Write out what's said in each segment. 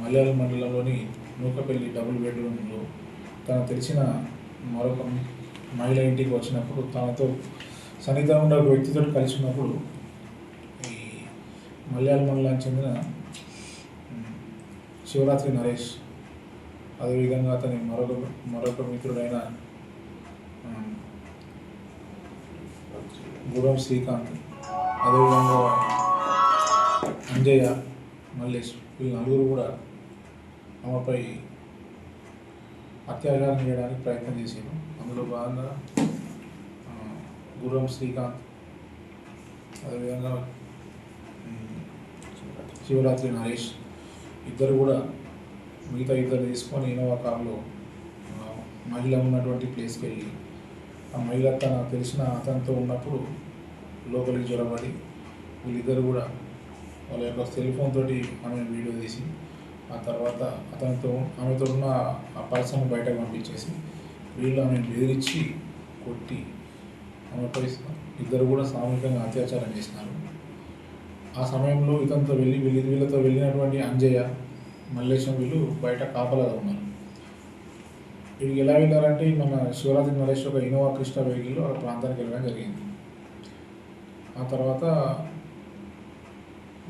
మలయాళం మండలంలోని నూకపల్లి డబుల్ బెడ్రూమ్లో తను తెలిసిన మరొక మహిళ ఇంటికి వచ్చినప్పుడు తనతో సన్నిహితంగా ఉన్న ఒక వ్యక్తితో కలిసి ఉన్నప్పుడు ఈ మలయాళం మండలానికి చెందిన శివరాత్రి నరేష్, అదేవిధంగా అతని మరొక మిత్రుడైన గురం శ్రీకాంత్, అదేవిధంగా అంజయ్య, మల్లేష్, వీళ్ళు నలుగురు కూడా ఆమెపై అత్యాచారం చేయడానికి ప్రయత్నం చేశారు. అందులో భాగంగా గురం శ్రీకాంత్, అదేవిధంగా శివరాత్రి నరేష్ ఇద్దరు కూడా మిగతా ఇద్దరు తీసుకొని ఇన్నోవా కార్లో మహిళ ఉన్నటువంటి ప్లేస్కి వెళ్ళి ఆ మహిళ తన తెలిసిన అతనితో ఉన్నప్పుడు లోపలికి జ్వరపడి వీళ్ళిద్దరు కూడా వాళ్ళ యొక్క సెల్ ఫోన్ తోటి ఆమె వీడియో తీసి ఆ తర్వాత ఆమెతో ఉన్న ఆ పర్సన్ బయటకు పంపించేసి వీళ్ళు ఆమెను బెదిరించి కొట్టి ఆమెపై ఇద్దరు కూడా సామూహికంగా అత్యాచారం చేసినారు. ఆ సమయంలో వీళ్ళతో వెళ్ళినటువంటి అంజయ్య, మల్లేశం వీళ్ళు బయట కాపలాగా ఉన్నారు. వీళ్ళకి ఎలా వెళ్ళారంటే మన శివరాత్రి నరేష్ ఒక ఇన్నోవా క్రిస్టా వెహికల్లో ఆ ప్రాంతానికి వెళ్ళడం జరిగింది. ఆ తర్వాత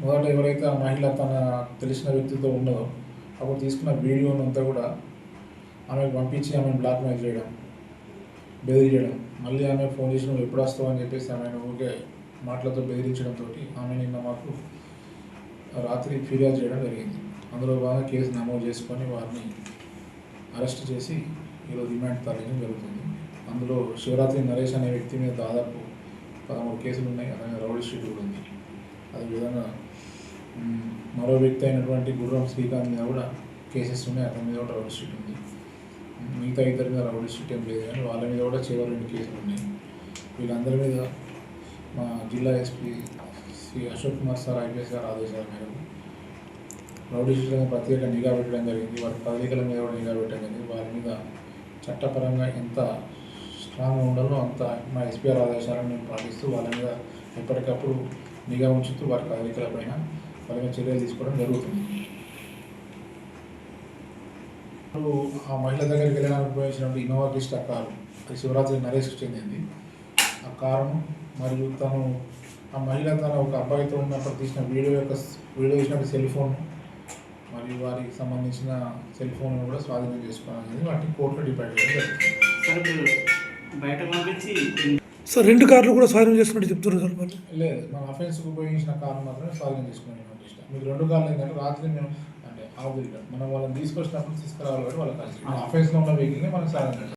మొదట ఎవరైతే ఆ మహిళ తన తెలిసిన వ్యక్తితో ఉన్నదో అప్పుడు తీసుకున్న వీడియోను అంతా కూడా ఆమెకు పంపించి ఆమెను బ్లాక్మెయిల్ చేయడం, బెదిరించడం, మళ్ళీ ఆమె ఫోన్ చేసి నువ్వు ఎప్పుడు వస్తావు అని చెప్పేసి ఆమెను ఊరికే మాటలతో బెదిరించడంతో ఆమె నిన్న మాకు రాత్రి ఫిర్యాదు చేయడం జరిగింది. అందులో బాగా కేసు నమోదు చేసుకొని వారిని అరెస్ట్ చేసి ఈరోజు రిమాండ్ తరలించడం జరుగుతుంది. అందులో శివరాత్రి నరేష్ అనే వ్యక్తి మీద దాదాపు 13 కేసులు ఉన్నాయి. అలాగే రౌడీ షీట్ కూడా ఉంది. అదేవిధంగా మరో వ్యక్తి అయినటువంటి గుర్రం శ్రీకాంత్ మీద కూడా కేసెస్ ఉన్నాయి. అతని మీద కూడా రౌడీ షీట్ ఉంది. మిగతా ఇద్దరి మీద రౌడీ షీట్ ఏం లేదు, కానీ వాళ్ళ మీద కూడా చివరి 2 కేసులు ఉన్నాయి. వీళ్ళందరి మీద మా జిల్లా SP Shri Ashok Kumar sir IPS గారు ఆదేశాల మేరకు రౌడీ షీట్ల ప్రత్యేక నిఘా పెట్టడం జరిగింది. వారి కదలికల మీద కూడా నిఘా పెట్టడం జరిగింది. వారి మీద చట్టపరంగా ఎంత స్ట్రాంగ్గా ఉండాలో అంత మా ఎస్పీఆర్ ఆదేశాలను మేము పాటిస్తూ వాళ్ళ మీద ఎప్పటికప్పుడు నిఘా ఉంచుతూ వారి కదలికలపైన వాళ్ళ మీద చర్యలు తీసుకోవడం జరుగుతుంది. ఆ మహిళ దగ్గరికి వెళ్ళడానికి ఉపయోగించినటువంటి ఇన్నోవా క్రిస్టా కారు అది శివరాత్రి నరేష్కి చెందింది. ఆ కారును మరియు ఆ మహిళ తన ఒక అబ్బాయితో ఉన్నప్పుడు తీసిన వీడియో తీసినటువంటి సెల్ ఫోన్ మరియు వారికి సంబంధించిన సెల్ ఫోన్ కూడా స్వాధీనం చేసుకోవాలని వాటిని కోర్టులో డిపెండ్ చేయడం జరుగుతుంది. సార్ 2 కార్లు కూడా స్వాధీనం చేసుకున్నట్టు చెప్తున్నారు సార్ వాళ్ళు? లేదు, మన అఫెన్స్కి ఉపయోగించిన కార్లు మాత్రమే స్వాధీనం చేసుకున్నాం. మీకు 2 కార్లు ఏంటంటే రాత్రి మేము అంటే మనం వాళ్ళని తీసుకొచ్చినప్పుడు తీసుకురావాలి, వాళ్ళకి అఫెన్స్లో ఉన్న వెహికల్ని మనం స్వాధీనం